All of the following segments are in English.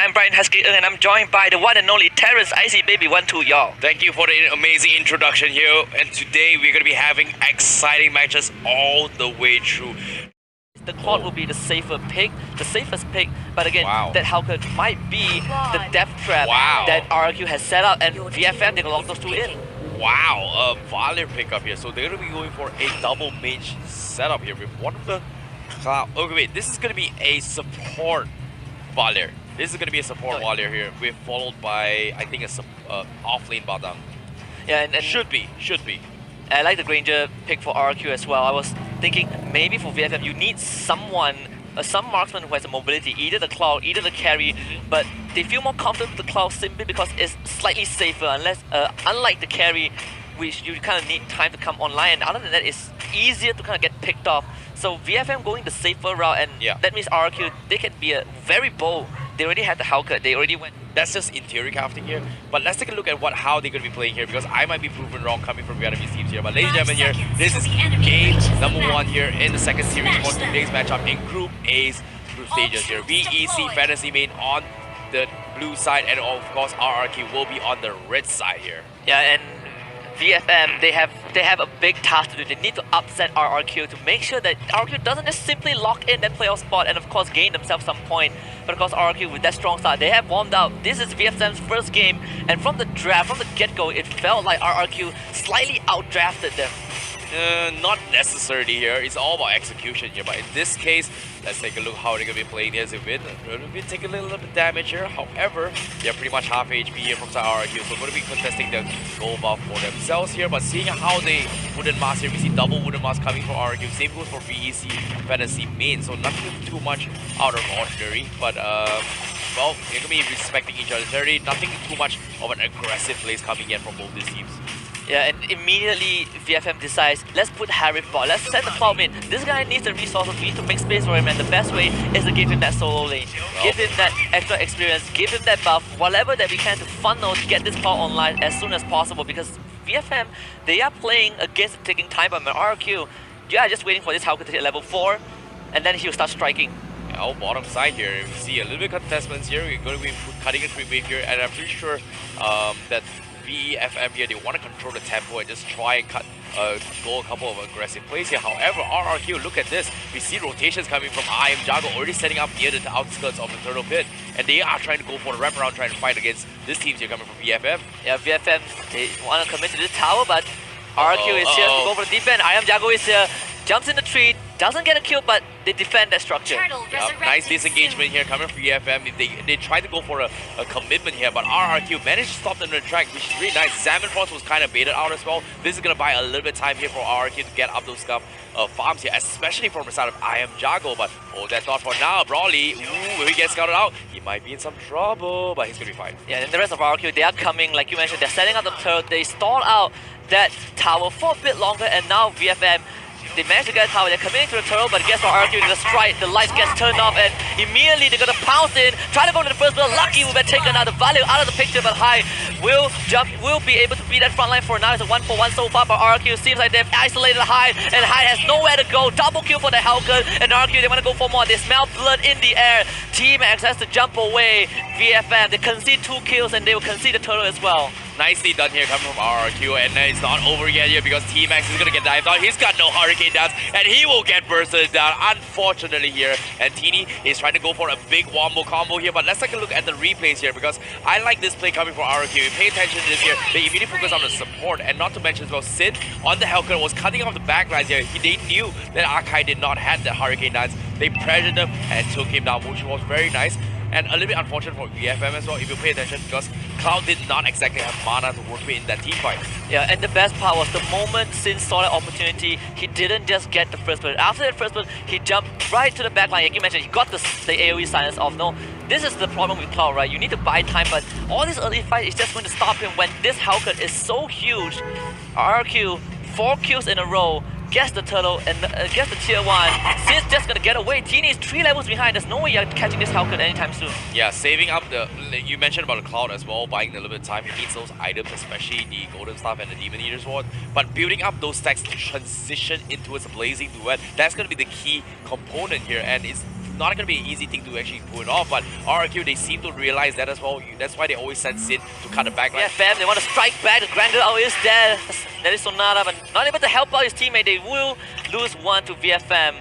I'm Brian Husky and I'm joined by the one and only Terrence Icy Baby 12 y'all. Thank you for the amazing introduction here, and today we're going to be having exciting matches all the way through. The Cloud will be the safer pick, the safest pick, but again, Wow. that Hauke might be the death trap Wow. that RRQ has set up, and VFM, they can lock those two in. Wow, Valier pickup here. So they're going to be going for a double mage setup here with one of the Cloud. Okay, wait, this is going to be a support Valier. This is going to be a support Valier here, with followed by, I think, a off-lane Badang. Yeah, and Should be. I like the Granger pick for RRQ as well. I was thinking maybe for VFM you need someone, some marksman who has a mobility, either the Cloud, either the carry, but they feel more confident with the Cloud simply because it's slightly safer, unlike the carry, which you kind of need time to come online, and other than that it's easier to kind of get picked off. So VFM going the safer route, and that means RRQ, they can be very bold. They already had the Hauke, they already went. That's just in theory crafting here, but let's take a look at how they're going to be playing here, because I might be proven wrong coming from the enemy teams here. But ladies and gentlemen here, this is game number 1 here in the second series for today's matchup in Group A's group stages here. VEC Fantasy Main on the blue side, and of course RRQ will be on the red side here. Yeah, and VFM, they have a big task to do. They need to upset RRQ to make sure that RRQ doesn't just simply lock in that playoff spot and of course gain themselves some point. But of course RRQ, with that strong start, they have warmed up. This is VFM's first game, and from the draft, from the get-go, it felt like RRQ slightly outdrafted them. Not necessarily here. It's all about execution here. But in this case, let's take a look how they're going to be playing this. They've been taking a little bit of damage here. However, they're pretty much half HP here from side RRQ. So going to be contesting the gold buff for themselves here. But seeing how they wooden mask here, we see double wooden mask coming from RRQ. Same goes for VEC Fantasy Main. So nothing too much out of ordinary. But well, they're going to be respecting each other's territory. Nothing too much of an aggressive plays coming in from both these teams. Yeah, and immediately VFM decides, let's put Harry bot, let's send the Cloud in. This guy needs the resources, we need to make space for him, and the best way is to give him that solo lane. Give him that extra experience, give him that buff, whatever that we can to funnel to get this Cloud online as soon as possible, because VFM, they are playing against the ticking time bomb, and RRQ, you are just waiting for this Hauke to hit level 4, and then he'll start striking. Our bottom side here, we see a little bit of contestments here. We're going to be cutting a creep wave here, and I'm pretty sure that VFM here, they want to control the tempo and just try and go a couple of aggressive plays here. However, RRQ, look at this. We see rotations coming from IamJago already setting up near the outskirts of the turtle pit, and they are trying to go for the wraparound, trying to fight against this team here coming from VFM. Yeah, VFM, they want to commit to this tower, but RRQ is here to go for the defense. IamJago is here, jumps in the tree, doesn't get a kill, but they defend that structure. Nice disengagement here coming from VFM. They tried to go for a commitment here, but RRQ managed to stop them in the track, which is really nice. Salmon Frost was kind of baited out as well. This is going to buy a little bit of time here for RRQ to get up those farms here, especially from the side of IamJago. But hold that thought for now. Brawly, will he get scouted out? He might be in some trouble, but he's going to be fine. Yeah, and the rest of RRQ, they are coming, like you mentioned, they're setting up the turtle. They stall out that tower for a bit longer, and now VFM, they managed to get a tower, they're committing to the turtle, but guess what, RRQ, the strike, the lights gets turned off, and immediately they're gonna pounce in, try to go to the first build. Lucky will be taken out, the value out of the picture, but High will be able to beat that front line for now. It's a 1-for-1 so far, but RRQ seems like they've isolated High, and High has nowhere to go. Double kill for the Hauke, and RRQ, they wanna go for more. They smell blood in the air. T-Max has to jump away. VFM, they concede 2 kills, and they will concede the turtle as well. Nicely done here coming from RRQ, and it's not over yet here because T-Max is going to get dived out. He's got no Hurricane Dance, and he will get bursted down, unfortunately here. And Teeny is trying to go for a big wombo combo here, but let's take a look at the replays here, because I like this play coming from RRQ. If you pay attention to this here, they immediately focus on the support, and not to mention as well, Sid on the Hellcat was cutting off the backlines here. They knew that Akai did not have the Hurricane Dance. They pressured him and took him down, which was very nice. And a little bit unfortunate for VFM as well, if you pay attention, because Cloud did not exactly have mana to work with in that team fight. Yeah, and the best part was the moment Sin saw that opportunity, he didn't just get the first blood. After that first blood, he jumped right to the back line. Like you mentioned, he got the AoE silence off. No, this is the problem with Cloud, right? You need to buy time, but all this early fight is just going to stop him when this Hauke is so huge. RRQ, 4 kills in a row, gets the turtle and gets the tier 1. Sin's just gonna get away. Teeny is 3 levels behind. There's no way you're catching this Hauke anytime soon. Yeah, saving up the... You mentioned about the Cloud as well, buying a little bit of time. He needs those items, especially the Golden Staff and the Demon Eater Sword. But building up those stacks to transition into its Blazing Duet, that's gonna be the key component here. And it's not going to be an easy thing to actually pull it off. But RRQ, they seem to realize that as well. That's why they always send Sin to cut the backline. Yeah, fam, they want to strike back. The Granger out is there. That is Sonata, but not able to help out his teammate. They will lose one to VFM.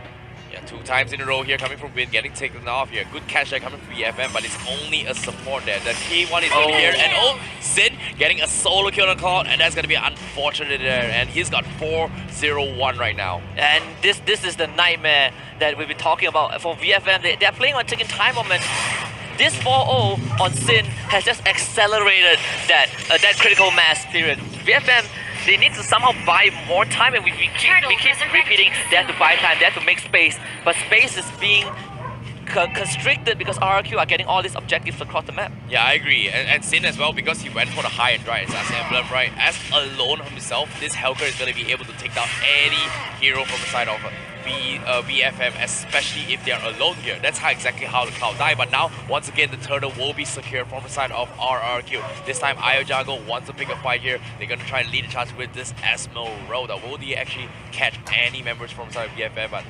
Yeah, 2 times in a row here coming from Win, getting taken off here. Good catch there coming from VFM, but it's only a support there. The key one is over here, and Sin getting a solo kill on Cloud, and that's going to be unfortunate there. And he's got 4-0-1 right now. And this is the nightmare that we've been talking about for VFM. They're playing on taking time on. This 4-0 on Sin has just accelerated that critical mass period. VFM, they need to somehow buy more time, and we keep repeating they have to buy time, they have to make space, but space is being constricted because RRQ are getting all these objectives across the map. Yeah, I agree. And Sin as well, because he went for the high and dry as emblem, right? As alone himself, this Helker is going to be able to take down any hero from the side of VFM, especially if they are alone here. That's exactly how the Cloud died. But now, once again, the turtle will be secured from the side of RRQ. This time, Iojago wants to pick a fight here. They're going to try and lead the charge with this Esmeralda. Will they actually catch any members from the side of VFM? But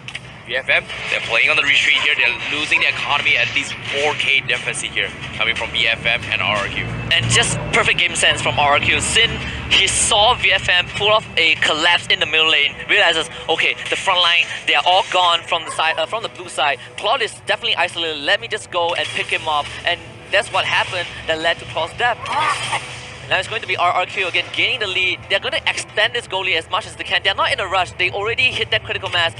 VFM, they're playing on the retreat here. They're losing the economy at least 4k deficit here, coming from VFM and RRQ. And just perfect game sense from RRQ. Sin, he saw VFM pull off a collapse in the middle lane, realizes, okay, the front line, they are all gone from the side, from the blue side. Claude is definitely isolated. Let me just go and pick him up. And that's what happened that led to Claude's death. Now it's going to be RRQ again gaining the lead. They're going to extend this goalie as much as they can. They're not in a rush. They already hit that critical mass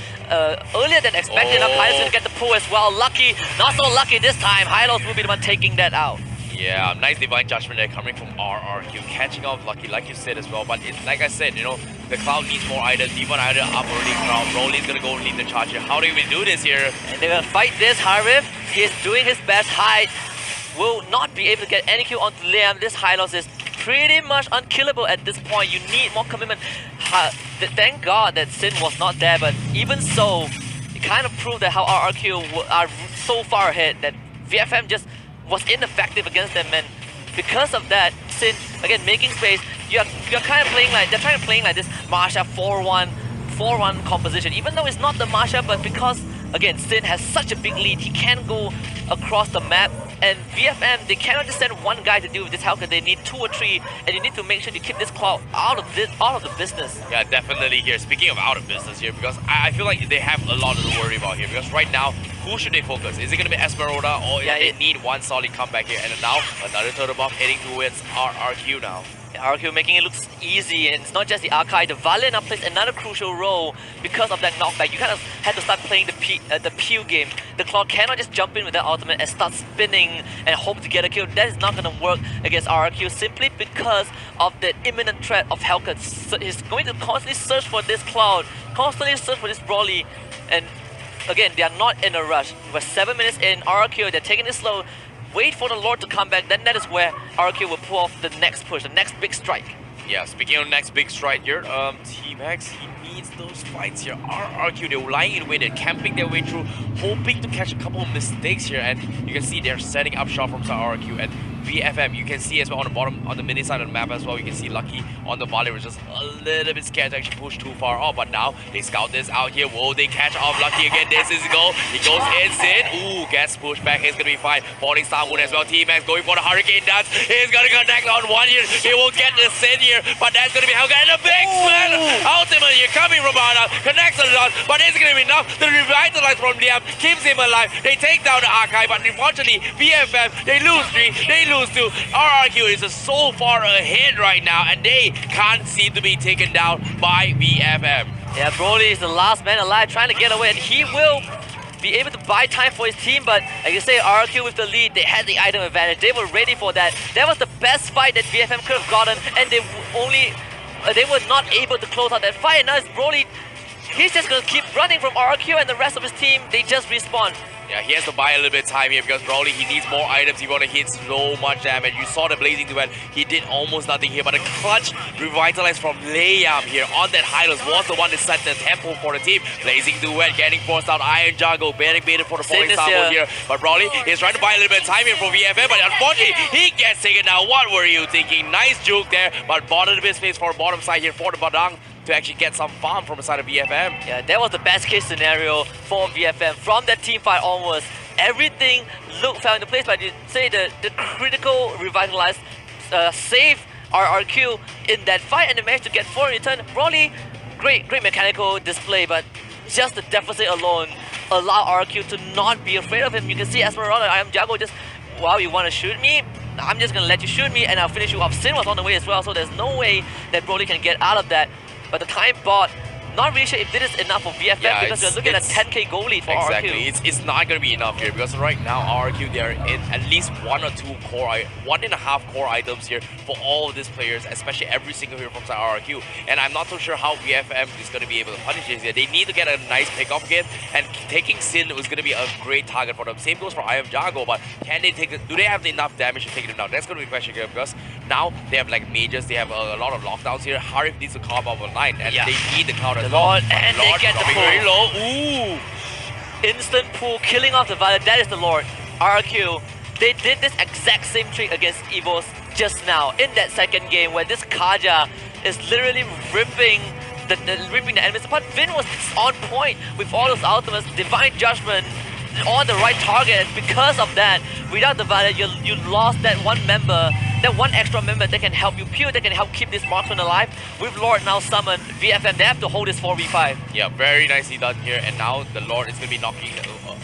earlier than expected. Now Hylos going to get the pull as well. Lucky, not so lucky this time. Hylos will be the one taking that out. Yeah, nice divine judgment there coming from RRQ, catching off Lucky, like you said as well. But like I said, you know, the Cloud needs more items. Even either up already Cloud. Broly's gonna go lead the charge here. How do we do this here? And they're gonna fight this. Harif, he's doing his best. Hyde will not be able to get any kill onto Liam. This Hylos is pretty much unkillable at this point. You need more commitment. Thank God that Sin was not there, but even so, it kind of proved that how RRQ are so far ahead that VFM just was ineffective against them, and because of that, Sin again making space. You're kind of playing like they're trying to playing like this Masha 4-1 composition, even though it's not the Masha, but because again Sin has such a big lead, he can go across the map. And VFM, they cannot just send one guy to deal with this Helker. They need 2 or 3, and you need to make sure you keep this Cloud out of the business. Yeah, definitely here. Speaking of out of business here, because I feel like they have a lot to worry about here. Because right now, who should they focus? Is it going to be Esmeralda, or they need one solid comeback here? And now another turtle buff heading towards RRQ now. RRQ making it look easy, and it's not just the Archive. The Valiant now plays another crucial role because of that knockback. You kind of had to start playing the Pew game. The Cloud cannot just jump in with that ultimate and start spinning and hope to get a kill. That is not going to work against RRQ simply because of the imminent threat of Helker. So he's going to constantly search for this Cloud, constantly search for this Broly, and again, they are not in a rush. We're 7 minutes in. RRQ, they're taking it slow. Wait for the Lord to come back, then that is where RRQ will pull off the next push, the next big strike. Yeah, speaking of next big strike here, T-Max, he needs those fights here. RRQ, they're lying in wait, they're camping their way through, hoping to catch a couple of mistakes here, and you can see they're setting up shop from RRQ, and VFM, you can see as well on the bottom, on the mini side of the map as well, you can see Lucky on the volley was just a little bit scared to actually push too far off, but now they scout this out here. Will they catch off Lucky again? This is a goal. He goes in, Sin. Ooh, gets pushed back. He's gonna be fine. Falling Star Moon as well. T-Max going for the Hurricane Dance. He's gonna connect on one here. He will get the Sin here, but that's gonna be Helga and a big spin. Ultimately, you're coming from Bana, connects a lot, but it's gonna be enough to revitalize from Liam, keeps him alive. They take down the Archive, but unfortunately, VFM, they lose 3, they lose 2. RRQ is so far ahead right now, and they can't seem to be taken down by VFM. Yeah, Broly is the last man alive trying to get away, and he will be able to buy time for his team, but like you say, RRQ with the lead, they had the item advantage. They were ready for that. That was the best fight that VFM could have gotten, and they were not able to close out that fight. And now it's Broly. He's just gonna keep running from RRQ, and the rest of his team, they just respawn. Yeah, he has to buy a little bit of time here because Broly, he needs more items. He want to hit so much damage. You saw the Blazing Duet. He did almost nothing here, but a clutch revitalized from Liam here on that Hylos was the one that set the tempo for the team. Blazing Duet getting forced out. Iron Jungle getting baited for the falling star here. But Broly is trying to buy a little bit of time here from VFM, but unfortunately, he gets taken down. What were you thinking? Nice juke there, but bottom of his face for bottom side here for the Badang. to actually get some farm from the side of VFM. Yeah, that was the best case scenario for VFM. From that team fight onwards, everything fell into place, but you say the critical revitalized save RRQ in that fight, and they managed to get 4 in return. Broly, great mechanical display, but just the deficit alone allow RRQ to not be afraid of him. You can see Esmeralda, I am Jago, just, wow, you want to shoot me? I'm just gonna let you shoot me and I'll finish you off. Sin was on the way as well, so there's no way that Broly can get out of that. But the time bot, not really sure if this is enough for VFM, because we're looking at a 10k goal lead for exactly. RRQ. It's not going to be enough here, because right now RRQ, they are in at least 1 or 2 core, 1.5 core items here for all of these players, especially every single hero from side RRQ. And I'm not so sure how VFM is going to be able to punish this here. They need to get a nice pick-off again, and taking Sin was going to be a great target for them. Same goes for I Am Jago, but can they take it? Do they have enough damage to take them down? That's going to be a question here, because now they have like mages, they have a lot of lockdowns here. Harif needs to carve up online, and they need the counter as well. And they get the pull. Very low. Ooh! Instant pull, killing off the Violet. That is the Lord. RRQ, they did this exact same trick against EVOS just now in that second game, where this Kaja is literally ripping the enemies apart. Vin was on point with all those ultimates, Divine Judgment on the right target, and because of that, without the Violet, you lost that one member, that one extra member that can help you peel, that can help keep this marksman alive. With Lord now summoned, VFM, they have to hold this 4v5. Yeah, very nicely done here, and now the Lord is going to be knocking,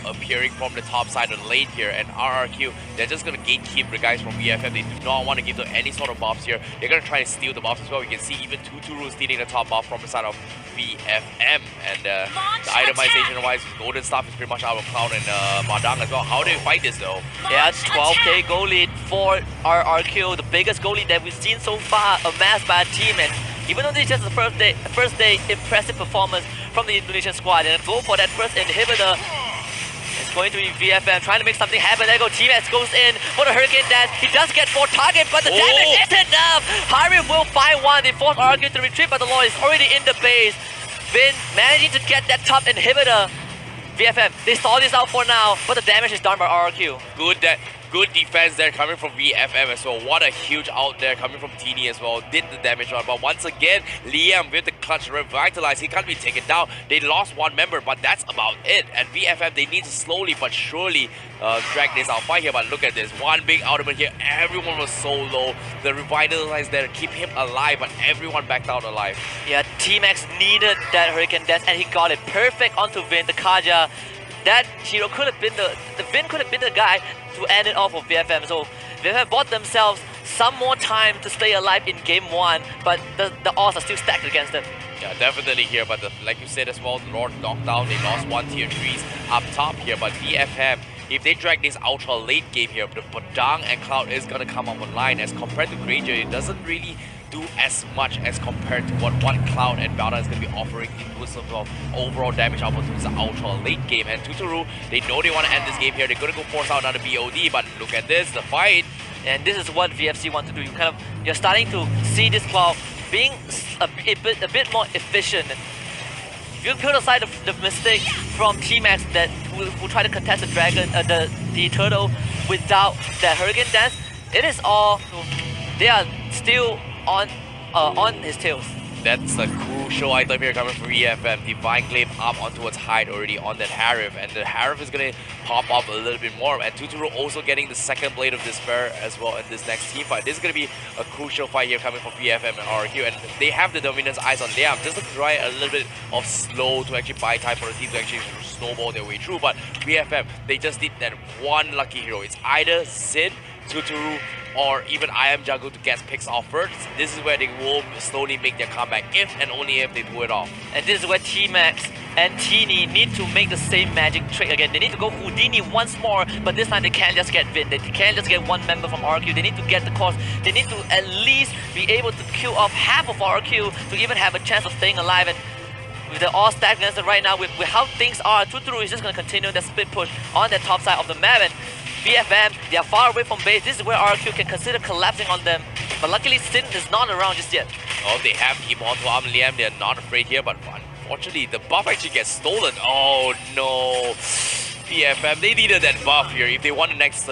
appearing from the top side of the lane here, and RRQ, they're just going to gatekeep the guys from VFM. They do not want to give them any sort of buffs here. They're going to try to steal the buffs as well. You can see even Tuturu stealing the top buff from the side of VFM, and the itemization-wise, Golden Staff is pretty much out of Cloud and Madang as well. How do you fight this though? Yeah, 12k goal lead for RRQ, the biggest goal lead that we've seen so far amassed by a team, and even though this is just the first day impressive performance from the Indonesian squad, and go for that first inhibitor. It's going to be VFM trying to make something happen. There go T-Max goes in for the Hurricane Dash. He does get 4 targets, but the damage isn't enough. Harif will find one. They force RRQ to retreat, but the Lord is already in the base. Vin managing to get that top inhibitor. VFM, they stall this out for now, but the damage is done by RRQ. Good defense there coming from VFM as well. What a huge out there coming from Teeny as well. Did the damage on, but once again, Liam with the clutch revitalize. He can't be taken down. They lost one member, but that's about it. And VFM, they need to slowly but surely drag this out fight here. But look at this, one big ultimate here. Everyone was so low. The revitalize there keep him alive, but everyone backed out alive. Yeah, T-Max needed that Hurricane Dash, and he got it perfect onto Vin, the Kaja. That hero could have been the Vin could have been the guy to end it off of VFM. So VFM bought themselves some more time to stay alive in game 1, but the odds are still stacked against them. Yeah, definitely here, but like you said as well, Lord knocked down. They lost 1 tier 3s up top here, but VFM, if they drag this ultra late game here, the Padang and Cloud is gonna come up online. As compared to Granger, it doesn't really do as much as compared to what one Cloud and Balda is going to be offering in terms of overall damage output to the ultra late game. And Tuturu, they know they want to end this game here. They're going to go force out another BOD, but look at this, the fight. And this is what VFC want to do. You're starting to see this Cloud being a bit more efficient. If you put aside the mistake from T-Max that who try to contest the dragon, the turtle without that Hurricane Dance, it is all, they are still on his tails. That's a crucial item here coming from VFM. Divine Glaive up onto its hide already on that Harif, and the Harif is going to pop up a little bit more. And Tuturu also getting the second Blade of Despair as well in this next team fight. This is going to be a crucial fight here coming from VFM and RRQ, and they have the dominance eyes on Liam just to try a little bit of slow to actually buy time for the team to actually snowball their way through. But VFM, they just need that one lucky hero. It's either Sin, Tuturu, or even I Am Jago to get picks off first. This is where they will slowly make their comeback, if and only if they pull it off. And this is where T-Max and Teeny need to make the same magic trick again. They need to go Houdini once more, but this time they can't just get Vin. They can't just get one member from RQ. They need to get the course. They need to at least be able to kill off half of RQ to even have a chance of staying alive. And with the all stacked against it right now, with how things are, Tuturu is just going to continue the split push on the top side of the map. And VFM, they are far away from base. This is where RQ can consider collapsing on them. But luckily, Sin is not around just yet. Oh, they have him onto Arm Liam. They're not afraid here, but unfortunately, the buff actually gets stolen. Oh no. VFM, they needed that buff here if they want the next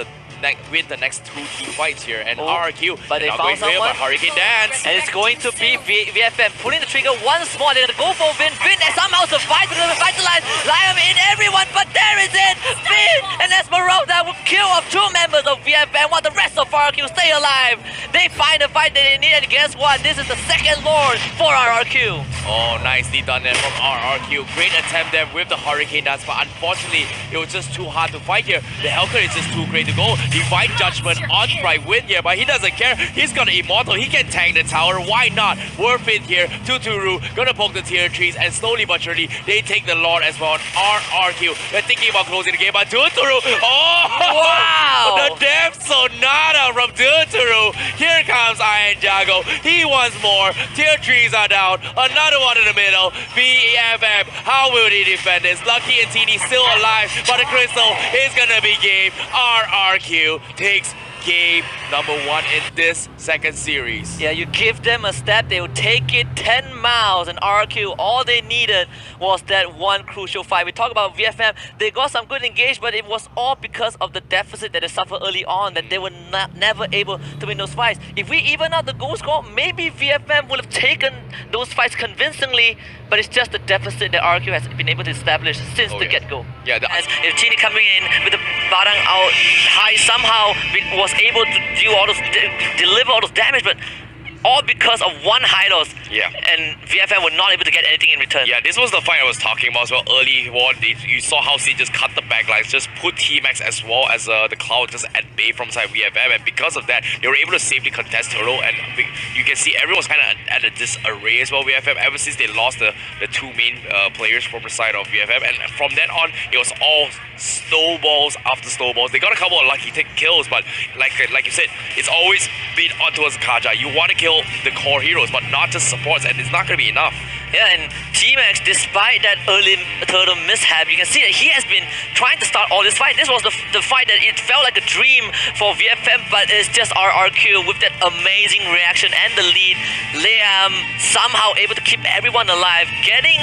win the next 2 team fights here. And Oh, RRQ, but they not found going for him, someone. but Hurricane Dance. And it's going to be VFM pulling the trigger once more. They're gonna go for Vin. Vin has somehow survived to revitalize Liam in everyone, but there is it! Vin and Esmeralda will kill off 2 members of VFM while the rest of RRQ stay alive. They find the fight that they need, and guess what? This is the second Lord for RRQ. Oh, nicely done there from RRQ. Great attempt there with the Hurricane Dance, but unfortunately, it was just too hard to fight here. The Helker is just too great to go. Divine Judgment on Sprite win here, but he doesn't care. He's got an Immortal. He can tank the tower. Why not? Worth it here. Tuturu gonna poke the tier 3s, and slowly but surely, they take the Lord as well on RRQ. They're thinking about closing the game, but Tuturu, Wow! The Death Sonata from Tuturu. Here comes Iron Jago. He wants more. Tier 3s are down. Another one in the middle. VFM. How will they defend this? Lucky and Teeny still alive, but the Crystal is gonna be game. RRQ takes game number 1 in this second series. Yeah, you give them a step, they will take it 10 miles. And RRQ, all they needed was that one crucial fight. We talk about VFM, they got some good engage, but it was all because of the deficit that they suffered early on, that they were never able to win those fights. If we even out the goal score, maybe VFM would have taken those fights convincingly, but it's just the deficit that RRQ has been able to establish since the get-go. Yeah, And if Teeny coming in with the Badang out high, somehow was able to do all those, deliver all those damage, but all because of one high loss. Yeah. And VFM were not able to get anything in return. Yeah, this was the fight I was talking about as well. Early on, you saw how C just cut the backlines, just put T-Max as well as the Cloud just at bay from side VFM, and because of that, they were able to safely contest Turtle, and you can see everyone was kind of at a disarray as well, VFM, ever since they lost the 2 main players from the side of VFM, and from then on, it was all snowballs after snowballs. They got a couple of lucky kills, but like you said, it's always been on towards Kaja. You want to kill the core heroes, but not just supports, and it's not going to be enough. Yeah, and T-Max, despite that early Turtle mishap, you can see that he has been trying to start all this fight. This was the fight that it felt like a dream for VFM, but it's just RRQ with that amazing reaction and the lead. Liam somehow able to keep everyone alive, getting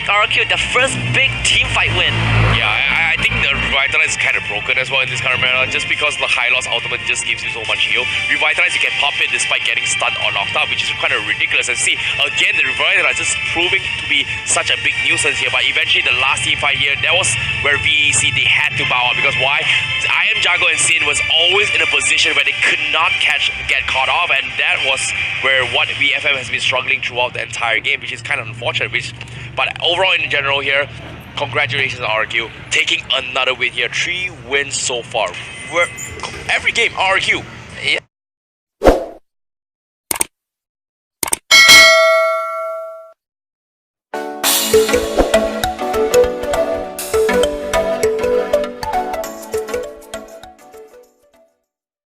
RRQ the first big team fight win. Yeah, I think the Revitalize is kind of broken as well in this kind of manner, just because the high loss ultimate just gives you so much heal. Revitalize, you can pop it despite getting stunned or knocked out, which is kind of ridiculous. And see, again, the Revitalize is proving to be such a big nuisance here, but eventually the last team fight here, that was where VEC, they had to bow out, because why? I Am Jago and Sin was always in a position where they could not get caught off, and that was where what VFM has been struggling throughout the entire game, which is kind of unfortunate. But overall, in general here, congratulations RRQ, taking another win here. 3 wins so far. Every game, RRQ